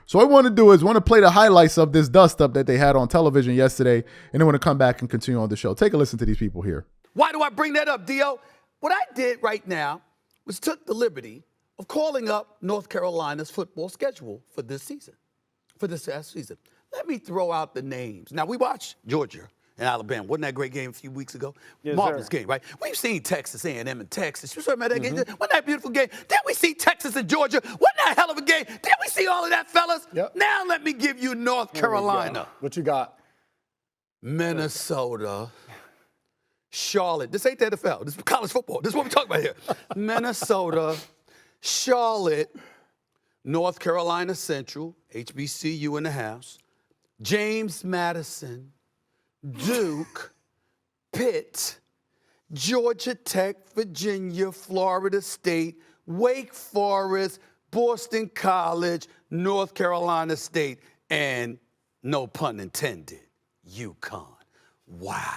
So what I want to do is play the highlights of this dust-up that they had on television yesterday, and then want to come back and continue on the show. Take a listen to these people here. Why do I bring that up, Dio? What I did right now was took the liberty of calling up North Carolina's football schedule for this season, for this past season. Let me throw out the names. Now, we watched Georgia and Alabama. Wasn't that a great game a few weeks ago? Yes, Marvelous sir. game, right? We've seen Texas A&M and Texas. You remember that game? Wasn't that a beautiful game? Didn't we see Texas and Georgia? Wasn't that a hell of a game? Didn't we see all of that, fellas? Yep. Now let me give you North Carolina. What you got? Minnesota. Charlotte. This ain't the NFL. This is college football. This is what we're talking about here. Minnesota, Charlotte, North Carolina Central, HBCU in the house, James Madison, Duke, Pitt, Georgia Tech, Virginia, Florida State, Wake Forest, Boston College, North Carolina State, and no pun intended, UConn. Wow.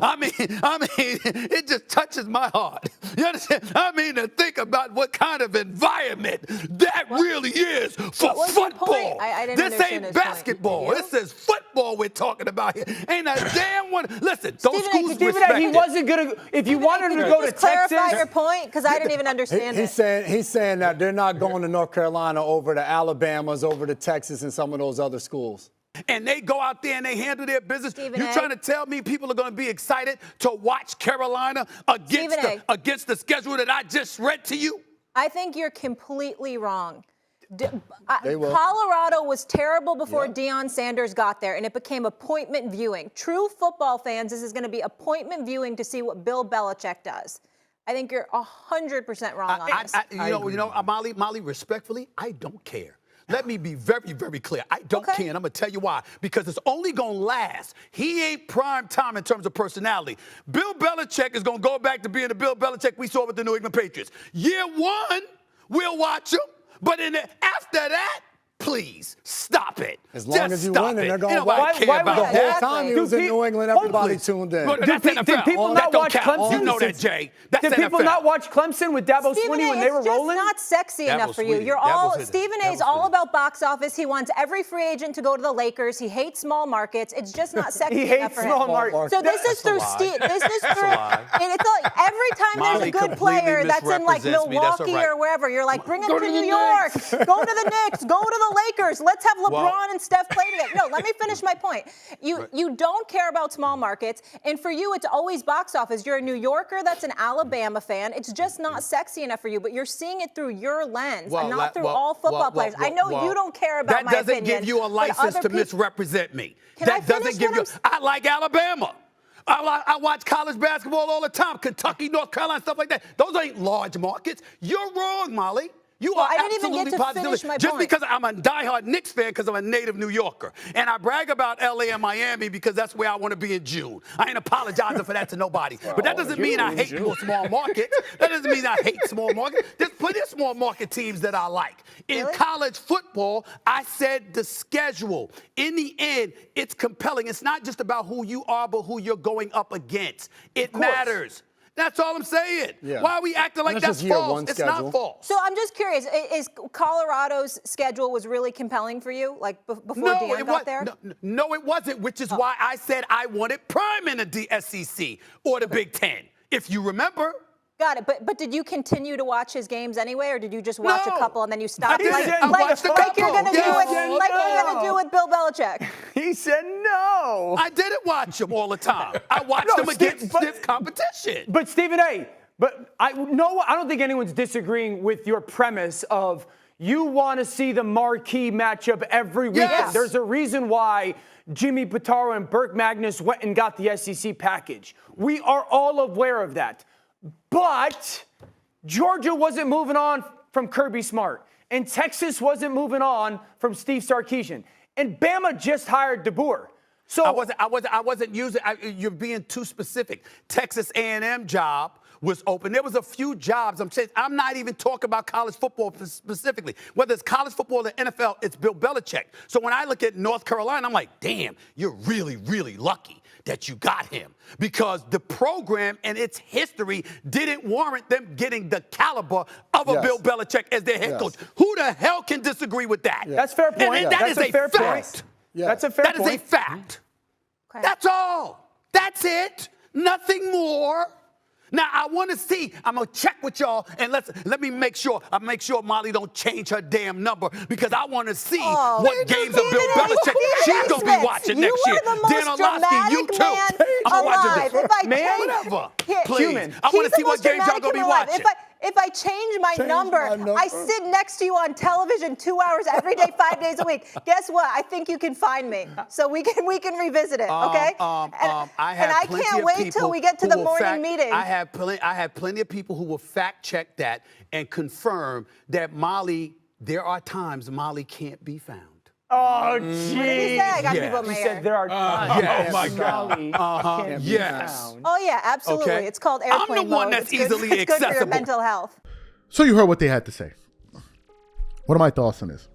I mean, it just touches my heart. You understand? I mean, to think about what kind of environment that really is for football. I didn't this understand ain't his basketball. point. This is football we're talking about here. Ain't a damn one. Listen, those schools Stephen respect A, he it. wasn't going to, if you wanted him to go to just clarify Texas. your point? Because I didn't even understand He's saying that they're not going to North Carolina over to Alabama's, over to Texas and some of those other schools. And they go out there and they handle their business. Stephen You A. trying to tell me people are going to be excited to watch Carolina against the schedule that I just read to you? I think you're completely wrong. They will. Colorado was terrible before Deion Sanders got there, and it became appointment viewing. True football fans, this is going to be appointment viewing to see what Bill Belichick does. I think you're 100% wrong on this. You know, Molly, respectfully, I don't care. Let me be very, very clear. I don't care, and I'm going to tell you why. Because it's only going to last. He ain't prime time in terms of personality. Bill Belichick is going to go back to being the Bill Belichick we saw with the New England Patriots. Year one, we'll watch him. But after that, please, stop it. As long as you win, and they're going to watch. The whole time he was in New England, everybody tuned in. Did people not watch Clemson? You know that, Jay. That's Did people NFL. not watch Clemson with Dabo Swinney when they were rolling? It's just not sexy enough for you. You're all Stephen A. is all about box office. He wants every free agent to go to the Lakers. He hates small markets. It's just not sexy enough for him. Small markets. So this is through Steve. This is through. And it's like every time there's a good player that's in like Milwaukee or wherever, you're like, bring him to New York. Go to the Knicks. Go to the Lakers. Let's have LeBron and Steph play together. No, let me finish my point. You don't care about small markets, and for you, it's always box office. You're a New Yorker that's an Alabama fan. It's just not sexy enough for you, but you're seeing it through your lens and not through all football players. I know you don't care about my opinion. That doesn't give you a license to misrepresent me. That doesn't give you. I like Alabama. I watch college basketball all the time. Kentucky, North Carolina, stuff like that. Those ain't large markets. You're wrong, Molly. You are I didn't even absolutely get to positive. finish my Just point. because I'm a diehard Knicks fan because I'm a native New Yorker. And I brag about L.A. and Miami because that's where I want to be in June. I ain't apologizing for that to nobody. But that doesn't mean I hate small markets. That doesn't mean I hate small markets. There's plenty of small market teams that I like. In college football, I said the schedule. In the end, it's compelling. It's not just about who you are, but who you're going up against. It matters. That's all I'm saying. Yeah. Why are we acting like that's false? It's not false. So I'm just curious, is Colorado's schedule was really compelling for you, like before Deion got there? No, it wasn't, which is why I said I wanted prime in the SEC or the Big Ten, if you remember. Got it. But did you continue to watch his games anyway, or did you just watch a couple and then you stopped? Like you're gonna do with Bill Belichick. He said no. I didn't watch him all the time. I watched him against stiff competition. But Stephen A., I don't think anyone's disagreeing with your premise of you want to see the marquee matchup every weekend. Yes. There's a reason why Jimmy Pitaro and Burke Magnus went and got the SEC package. We are all aware of that. But Georgia wasn't moving on from Kirby Smart, and Texas wasn't moving on from Steve Sarkisian, and Bama just hired DeBoer. So I wasn't using. You're being too specific. Texas A&M job was open. There was a few jobs. I'm not even talking about college football specifically. Whether it's college football or the NFL, it's Bill Belichick. So when I look at North Carolina, I'm like, damn, you're really, really lucky that you got him, because the program and its history didn't warrant them getting the caliber of a Bill Belichick as their head coach. Who the hell can disagree with that? That's a fair point. And that is a fair fact. That's a fair point. That is a fact. Okay. That's all. That's it. Nothing more. Now, I want to see, I'm going to check with y'all, and let me make sure Molly don't change her damn number, because I want to see what games of Bill Belichick she's going to be watching next year. Dan Orlovsky, you too. I'm watching this. Whatever. Please. I want to see what games y'all going to be watching. If I change my number, I sit next to you on television 2 hours every day, 5 days a week. Guess what? I think you can find me, so we can revisit it. Okay? I can't wait till we get to the morning meeting. I have plenty of people who will fact check that and confirm that Molly. There are times Molly can't be found. Oh, What did he say? I got people in my He ear. said there are times. Yes. Oh, my God. Can't be found. Oh, yeah, absolutely. Okay. It's called airplane I'm the one mode. that's It's good- easily It's good for your accessible. mental health. So you heard what they had to say. What are my thoughts on this?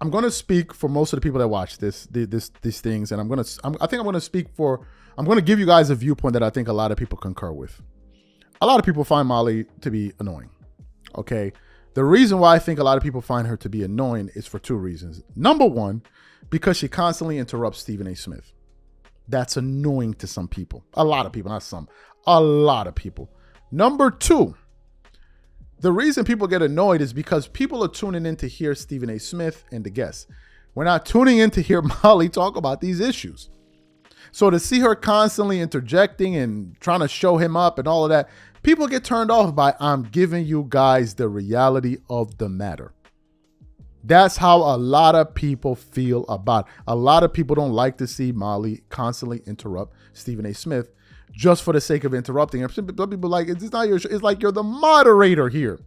I'm going to speak for most of the people that watch these things, and I'm going to give you guys a viewpoint that I think a lot of people concur with. A lot of people find Molly to be annoying. Okay. The reason why I think a lot of people find her to be annoying is for two reasons. Number one, because she constantly interrupts Stephen A. Smith. That's annoying to some people. A lot of people, not some. A lot of people. Number two, the reason people get annoyed is because people are tuning in to hear Stephen A. Smith and the guests. We're not tuning in to hear Molly talk about these issues. So to see her constantly interjecting and trying to show him up and all of that, people get turned off by, I'm giving you guys the reality of the matter. That's how a lot of people feel about it. A lot of people don't like to see Molly constantly interrupt Stephen A. Smith just for the sake of interrupting him. Some people are like, it's not your show. It's like you're the moderator here.